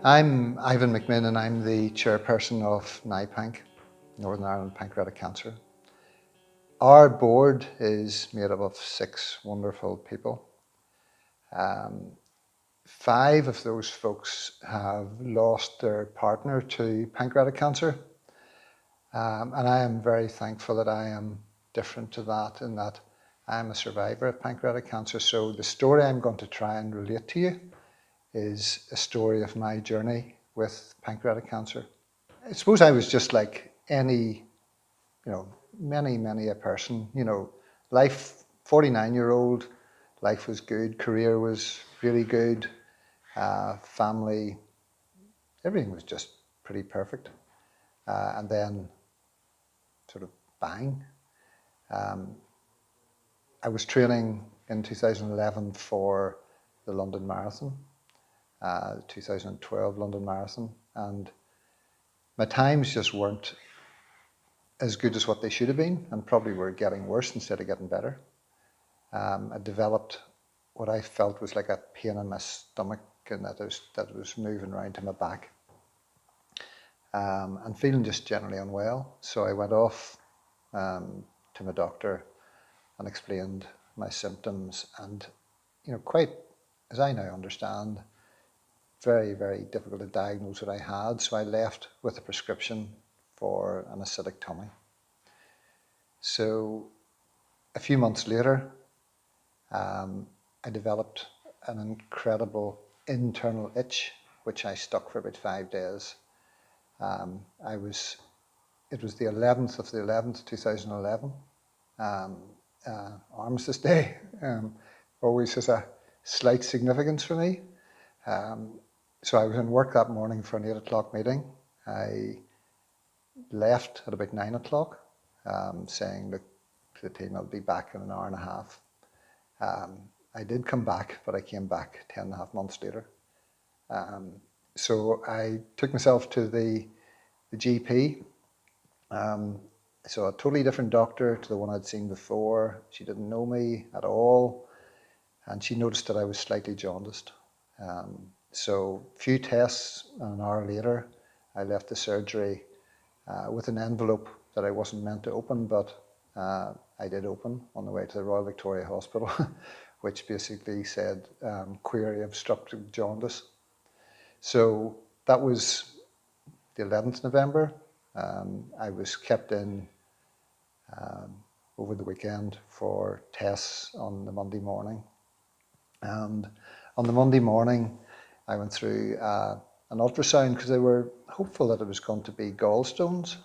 I'm Ivan McMinn and I'm the chairperson of NIPANC, Northern Ireland Pancreatic Cancer. Our board is made up of 6 wonderful people. 5 of those folks have lost their partner to pancreatic cancer. And I am very thankful that I am different to that, in that I am a survivor of pancreatic cancer. So the story I'm going to try and relate to you is a story of my journey with pancreatic cancer. I suppose I was just like any, many a person, life, 49-year-old, life was good, career was really good, family, everything was just pretty perfect. And then sort of bang. I was training in 2011 for the London Marathon, 2012 London Marathon, and my times just weren't as good as what they should have been, and probably were getting worse instead of getting better. I developed what I felt was like a pain in my stomach, and that was moving around to my back, and feeling just generally unwell. So I went off to my doctor and explained my symptoms, and quite, as I now understand, very, very difficult to diagnose what I had. So I left with a prescription for an acidic tummy. So a few months later, I developed an incredible internal itch, which I stuck for about 5 days. It was the 11th of the 11th, 2011, Armistice Day. Always has a slight significance for me. So I was in work that morning for an 8 o'clock meeting. I left at about 9 o'clock, saying, look, to the team, I'll be back in an hour and a half. I did come back, but I came back 10.5 months later. So I took myself to the GP. So a totally different doctor to the one I'd seen before. She didn't know me at all, and she noticed that I was slightly jaundiced. So a few tests, and an hour later, I left the surgery with an envelope that I wasn't meant to open, but I did open on the way to the Royal Victoria Hospital, which basically said, query obstructive jaundice. So that was the 11th November. I was kept in over the weekend for tests on the Monday morning. And on the Monday morning, I went through an ultrasound because they were hopeful that it was going to be gallstones.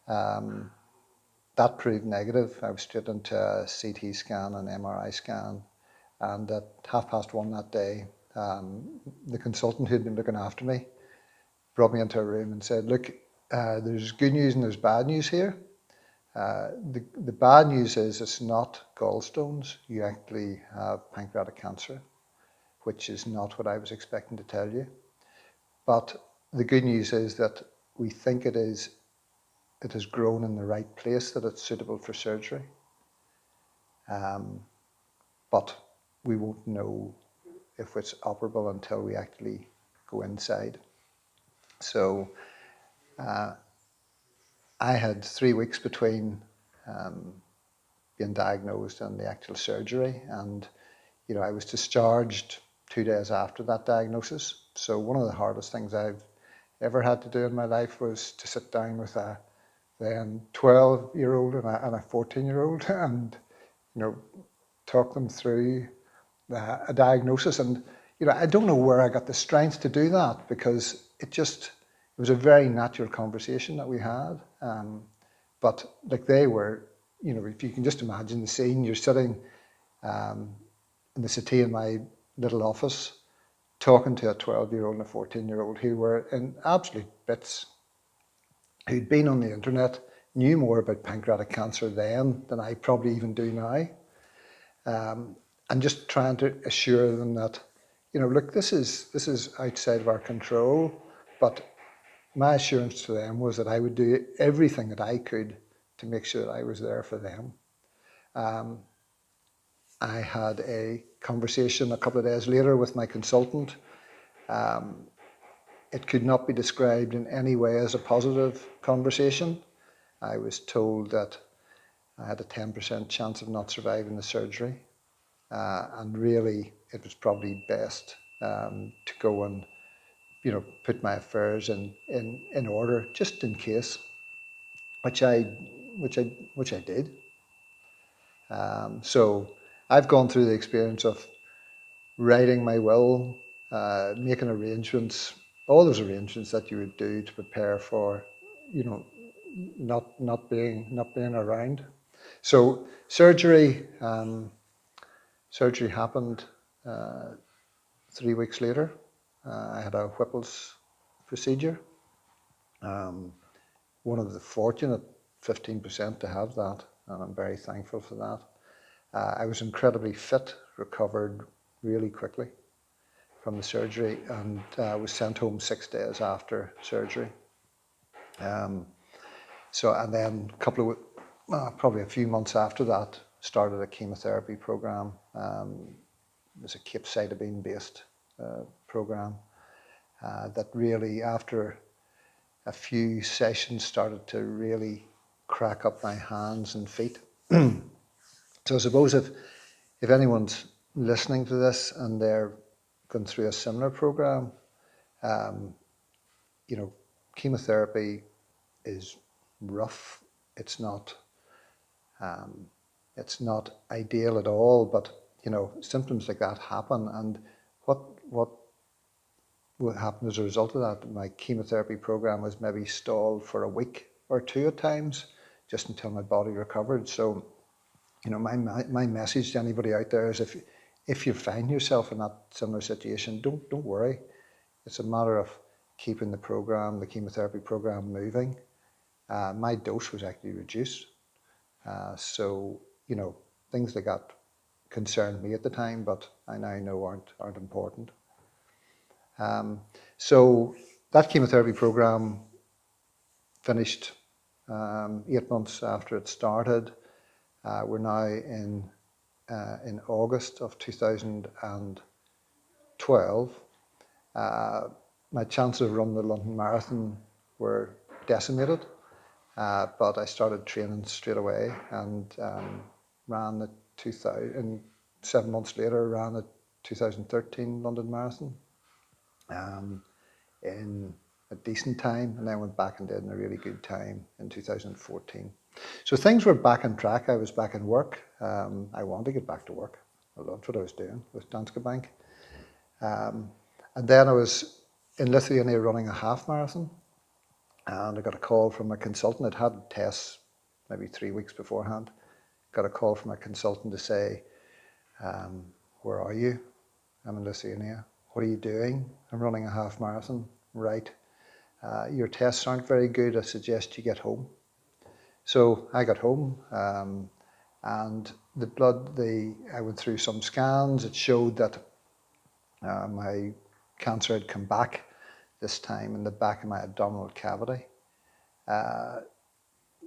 That proved negative. I was straight into a CT scan and MRI scan. And at 1:30 that day, the consultant who'd been looking after me brought me into a room and said, look, there's good news and there's bad news here. The bad news is it's not gallstones. You actually have pancreatic cancer, which is not what I was expecting to tell you. But the good news is that we think it has grown in the right place, that it's suitable for surgery. But we won't know if it's operable until we actually go inside. So I had 3 weeks between being diagnosed and the actual surgery, and I was discharged 2 days after that diagnosis. So one of the hardest things I've ever had to do in my life was to sit down with a then 12-year-old and a 14-year-old and talk them through a diagnosis. And I don't know where I got the strength to do that, because it was a very natural conversation that we had. But like they were, if you can just imagine the scene, you're sitting in the settee in my little office talking to a 12-year-old and a 14-year-old who were in absolute bits, who'd been on the internet, knew more about pancreatic cancer then than I probably even do now. And just trying to assure them that, look, this is outside of our control, but my assurance to them was that I would do everything that I could to make sure that I was there for them. I had a conversation a couple of days later with my consultant, it could not be described in any way as a positive conversation. I was told that I had a 10% chance of not surviving the surgery, and really it was probably best to go and put my affairs in order just in case, which I which I did. So I've gone through the experience of writing my will, making arrangements, all those arrangements that you would do to prepare for, not being around. So surgery happened 3 weeks later. I had a Whipple's procedure. One of the fortunate 15% to have that, and I'm very thankful for that. I was incredibly fit, recovered really quickly from the surgery, and was sent home 6 days after surgery. And then probably a few months after that, started a chemotherapy program. It was a capecitabine-based program that really, after a few sessions, started to really crack up my hands and feet. So I suppose if anyone's listening to this and they're going through a similar program, chemotherapy is rough. It's not ideal at all, but symptoms like that happen. And what happened as a result of that? My chemotherapy program was maybe stalled for a week or two at times, just until my body recovered. So, my message to anybody out there is if you find yourself in that similar situation, don't worry. It's a matter of keeping the chemotherapy program moving. My dose was actually reduced. So, things like that concerned me at the time, but I now know aren't important. So that chemotherapy program finished 8 months after it started. We're now in August of 2012. My chances of running the London Marathon were decimated, but I started training straight away and ran the 2000. 7 months later, ran the 2013 London Marathon in a decent time, and then went back and did in a really good time in 2014. So things were back on track. I was back in work. I wanted to get back to work. I loved what I was doing with Danske Bank. And then I was in Lithuania running a half marathon, and I got a call from my consultant. I'd had tests maybe 3 weeks beforehand. Got a call from my consultant to say, where are you? I'm in Lithuania. What are you doing? I'm running a half marathon. Right. Your tests aren't very good. I suggest you get home. So I got home, and I went through some scans. It showed that my cancer had come back, this time in the back of my abdominal cavity.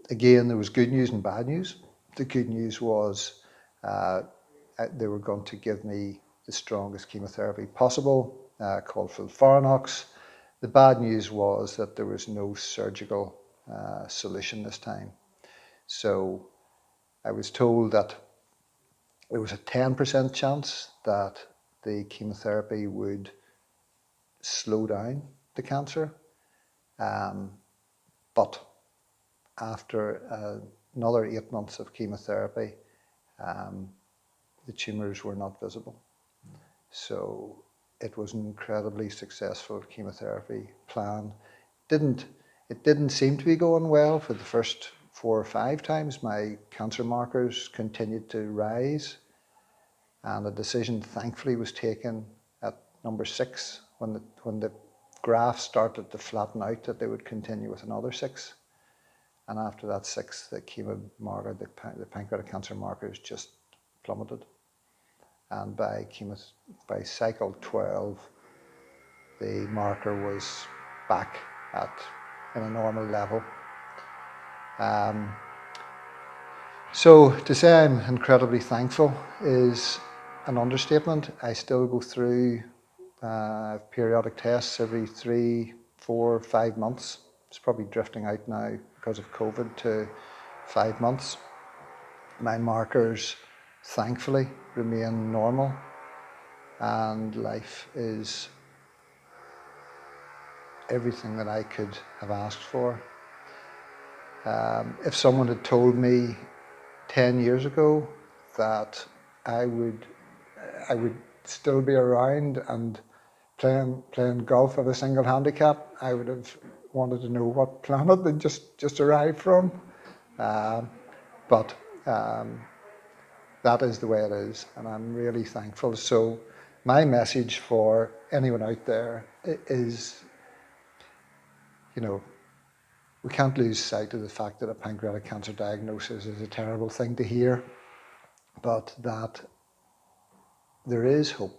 Again, there was good news and bad news. The good news was they were going to give me the strongest chemotherapy possible, called FOLFIRINOX. The bad news was that there was no surgical solution this time. So I was told that there was a 10% chance that the chemotherapy would slow down the cancer. But after another 8 months of chemotherapy, the tumours were not visible. So it was an incredibly successful chemotherapy plan. It didn't seem to be going well for the first 4 or 5 times. My cancer markers continued to rise, and a decision thankfully was taken at number 6 when the graph started to flatten out that they would continue with another 6. And after that 6, the chemo marker, the pancreatic cancer markers just plummeted. And by cycle 12, the marker was back in a normal level. So to say I'm incredibly thankful is an understatement. I still go through Periodic tests every 3, 4, 5 months. It's probably drifting out now because of COVID to 5 months. My markers, thankfully, remain normal, and life is everything that I could have asked for. If someone had told me 10 years ago that I would still be around and playing golf at a single handicap, I would have wanted to know what planet they just arrived from. But that is the way it is, and I'm really thankful. So my message for anyone out there is, we can't lose sight of the fact that a pancreatic cancer diagnosis is a terrible thing to hear, but that there is hope,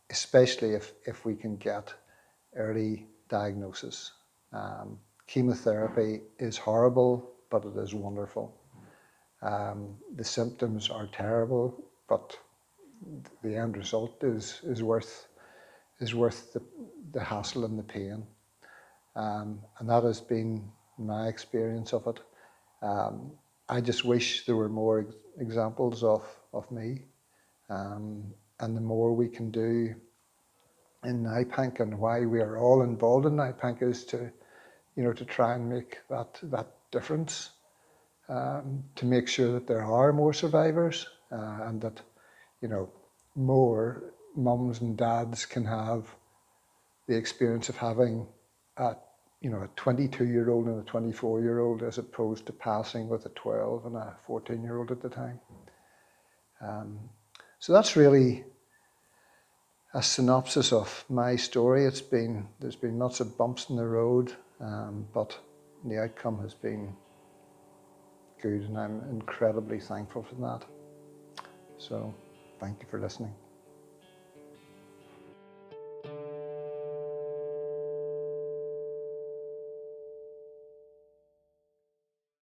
especially if we can get early diagnosis. Chemotherapy is horrible, but it is wonderful. The symptoms are terrible, but the end result is worth the hassle and the pain. And that has been my experience of it. I just wish there were more examples of me. And the more we can do in NIPANC, and why we are all involved in NIPANC, is to try and make that difference, to make sure that there are more survivors, and that more mums and dads can have the experience of having a 22-year-old and a 24-year-old, as opposed to passing with a 12 and a 14-year-old at the time. So that's really a synopsis of my story. There's been lots of bumps in the road, but the outcome has been good, and I'm incredibly thankful for that. So thank you for listening.